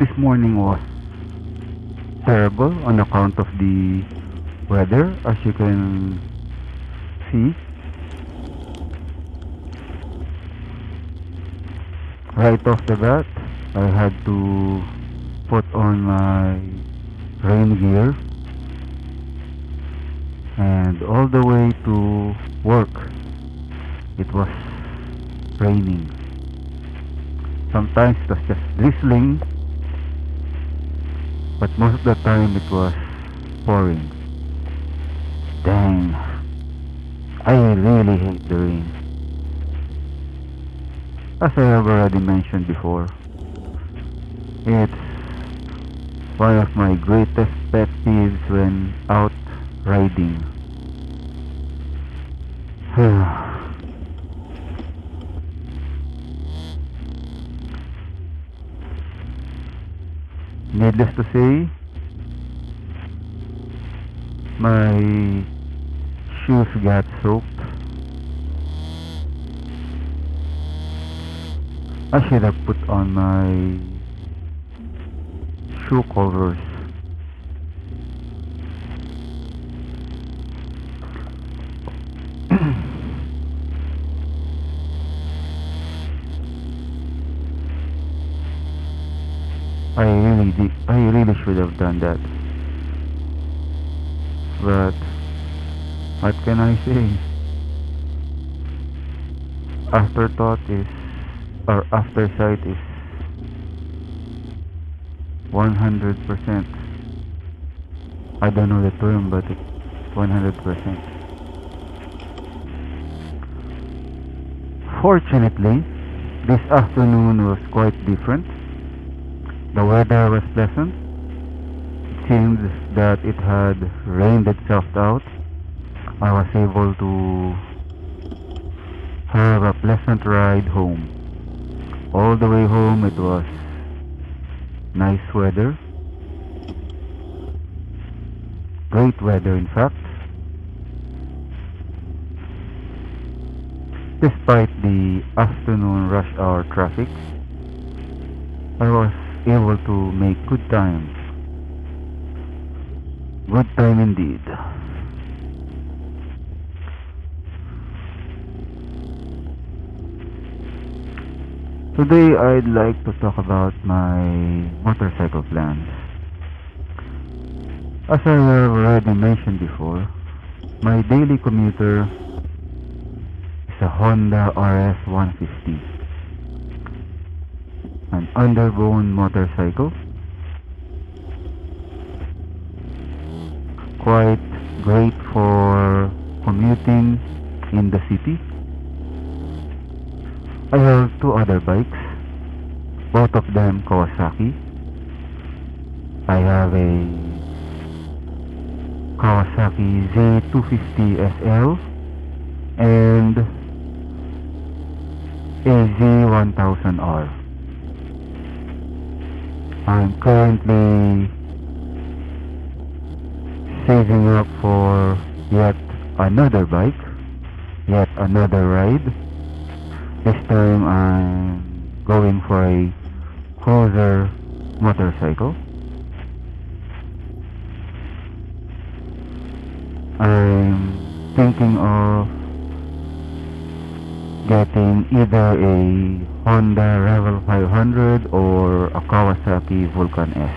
This morning was terrible on account of the weather, as you can see. Right off the bat, I had to put on my rain gear, and all the way to work it was raining. Sometimes it was just drizzling, but most of the time it was pouring. Dang, I really hate the rain. As I have already mentioned before, it's one of my greatest pet peeves when out riding. Needless to say, my shoes got soaked. I should have put on my shoe covers. I really should have done that. But what can I say? Afterthought is, or aftersight is 100%. I don't know the term, but it's 100%. Fortunately, this afternoon was quite different. The weather was pleasant. It seems that it had rained itself out. I was able to have a pleasant ride home. All the way home it was nice weather. Great weather, in fact. Despite the afternoon rush hour traffic, I was able to make good time. Good time indeed. Today I'd like to talk about my motorcycle plans. As I have already mentioned before, my daily commuter is a Honda RS 150, an underbone motorcycle, quite great for commuting in the city. I have two other bikes, both of them Kawasaki. I have a Kawasaki Z250 SL and a Z1000R. I'm currently saving up for yet another bike, yet another ride. This time I'm going for a cruiser motorcycle. I'm thinking of getting either a Honda Rebel 500 or a Kawasaki Vulcan S.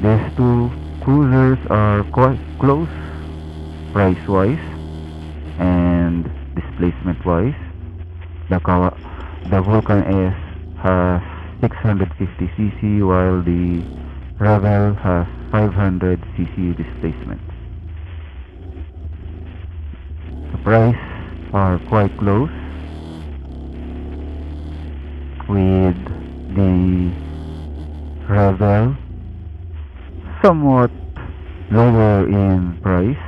These two cruisers are quite close price-wise and displacement-wise. The Vulcan S has 650cc while the Rebel has 500cc displacement. The price are quite close, with the Rebel somewhat lower in price,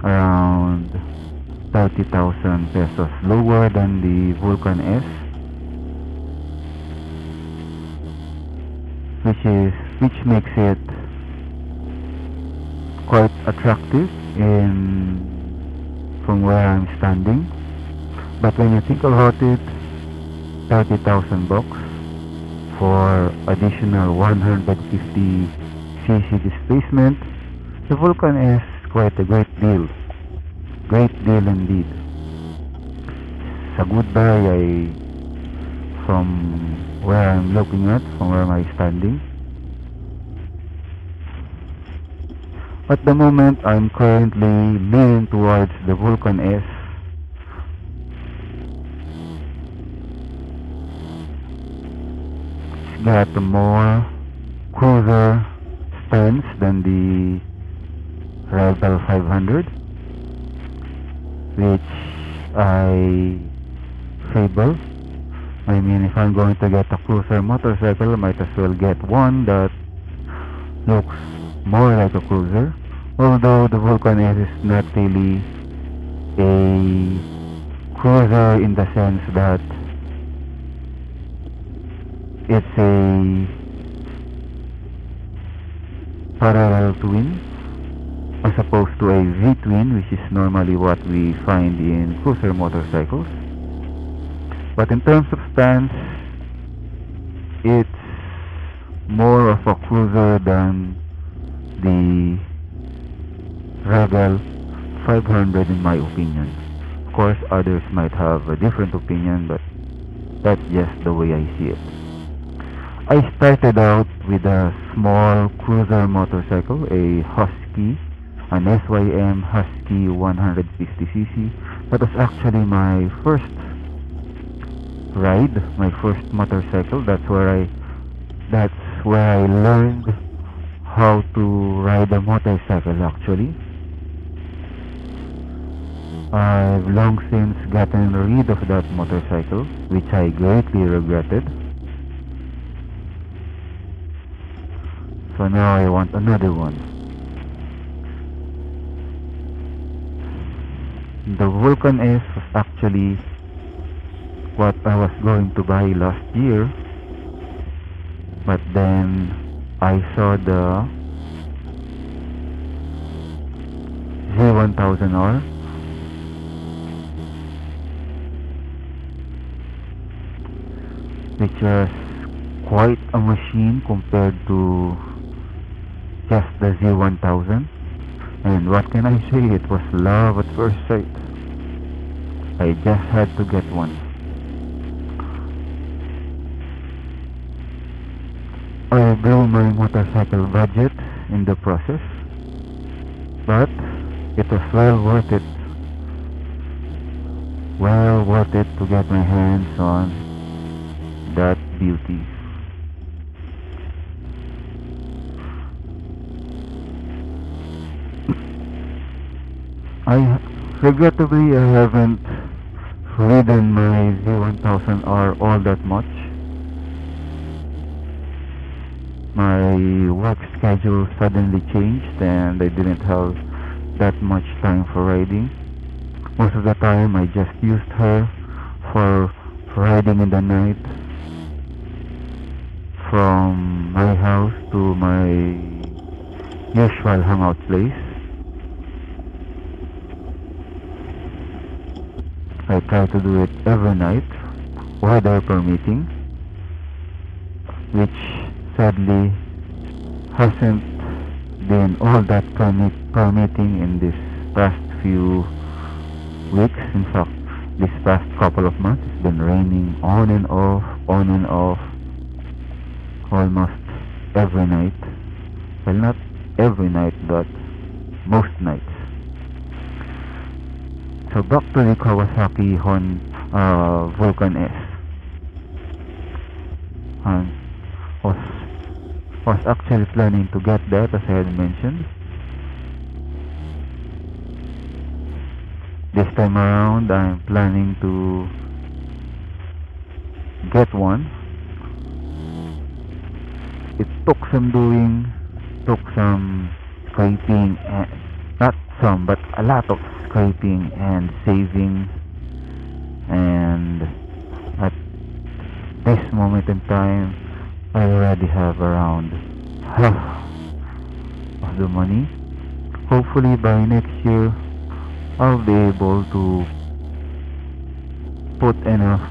around 30,000 pesos lower than the Vulcan S, which makes it quite attractive from where I'm standing. But when you think about it, 30,000 bucks for additional 150cc displacement. The Vulcan is quite a great deal. Great deal indeed. Sa good buy from where I'm looking at, from where I'm standing. At the moment, I'm currently leaning towards the Vulcan S. It's got a more cruiser stance than the Rebel 500, which I favor. I mean, if I'm going to get a cruiser motorcycle, I might as well get one that looks more like a cruiser. Although the Vulcan S is not really a cruiser in the sense that it's a parallel twin as opposed to a V-twin, which is normally what we find in cruiser motorcycles. But in terms of stance, it's more of a cruiser than the Rebel 500 in my opinion. Of course, others might have a different opinion, but that's just the way I see it. I started out with a small cruiser motorcycle, a Husky, an SYM Husky 150cc. That was actually my first ride, my first motorcycle. That's where I learned how to ride a motorcycle actually. I've long since gotten rid of that motorcycle, which I greatly regretted. So now I want another one. The Vulcan S was actually what I was going to buy last year, but then I saw the Z1000R, which was quite a machine compared to just the Z1000. And what can I say, it was love at first sight. I just had to get one. I blew my motorcycle budget in the process, but it was well worth it. Well worth it to get my hands on that beauty. Regrettably, I haven't ridden my Z1000R all that much. My work schedule suddenly changed and I didn't have that much time for riding. Most of the time I just used her for riding in the night from my house to my usual hangout place. I try to do it every night, weather permitting, which sadly hasn't been all that permitting in this past few weeks. In fact, this past couple of months it's been raining on and off almost every night. Well, not every night, but most nights. So back to the Kawasaki Vulcan S. And was actually planning to get that, as I had mentioned. This time around I'm planning to get one. It took some doing, took some scraping, and not some but a lot of scraping and saving, and at this moment in time I already have around half of the money. Hopefully by next year I'll be able to put enough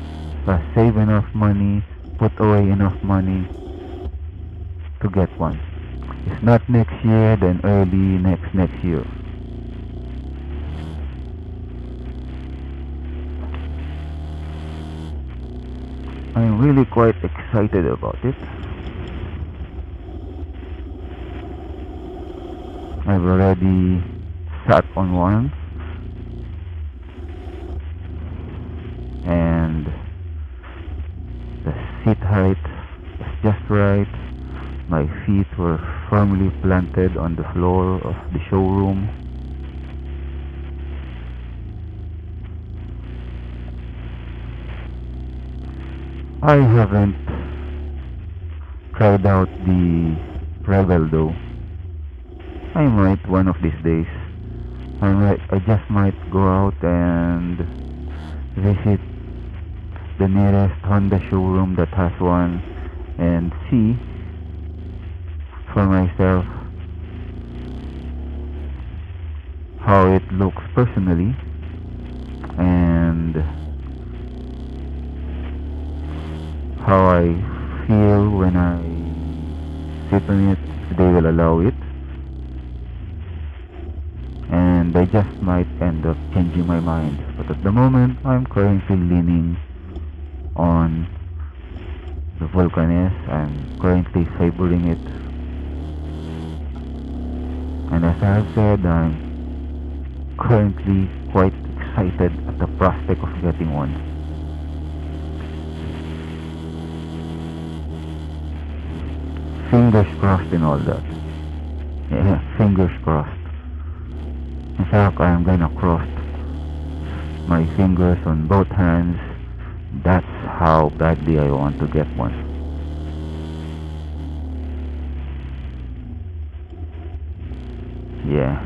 save enough money, put away enough money to get one. If not next year, then early next year. I'm really quite excited about it. I've already sat on one, and the seat height was just right. My feet were firmly planted on the floor of the showroom. I haven't tried out the Rebel though. I might one of these days. I just might go out and visit the nearest Honda showroom that has one and see for myself how it looks personally, and how I feel when I sit on it, if they will allow it. And I just might end up changing my mind, but at the moment I'm currently leaning on the Vulcan S. I'm currently favoring it, and as I have said, I'm currently quite excited at the prospect of getting one. Fingers crossed and all that. Yeah, fingers crossed. In fact, I am gonna cross my fingers on both hands. That's how badly I want to get one. Yeah.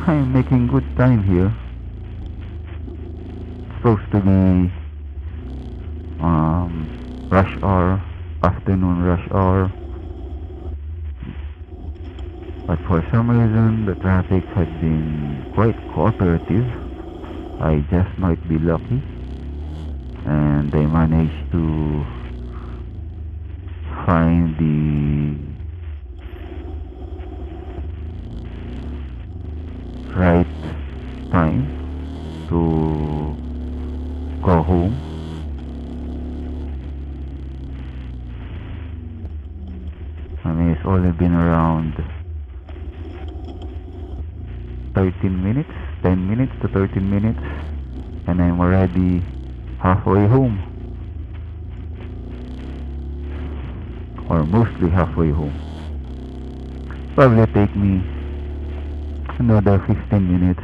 I'm making good time here. It's supposed to be rush hour, afternoon rush hour, but for some reason the traffic had been quite cooperative. I just might be lucky, and I managed to find the right time to go home. I mean, it's only been around 13 minutes, 10 minutes to 13 minutes, and I'm already halfway home, or mostly halfway home. Probably take me another 15 minutes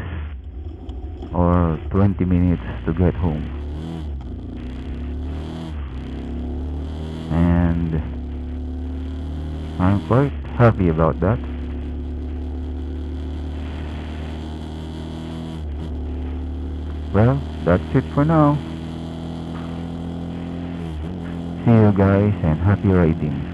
or 20 minutes to get home, and I'm quite happy about that. Well, that's it for now. See you guys, and happy riding.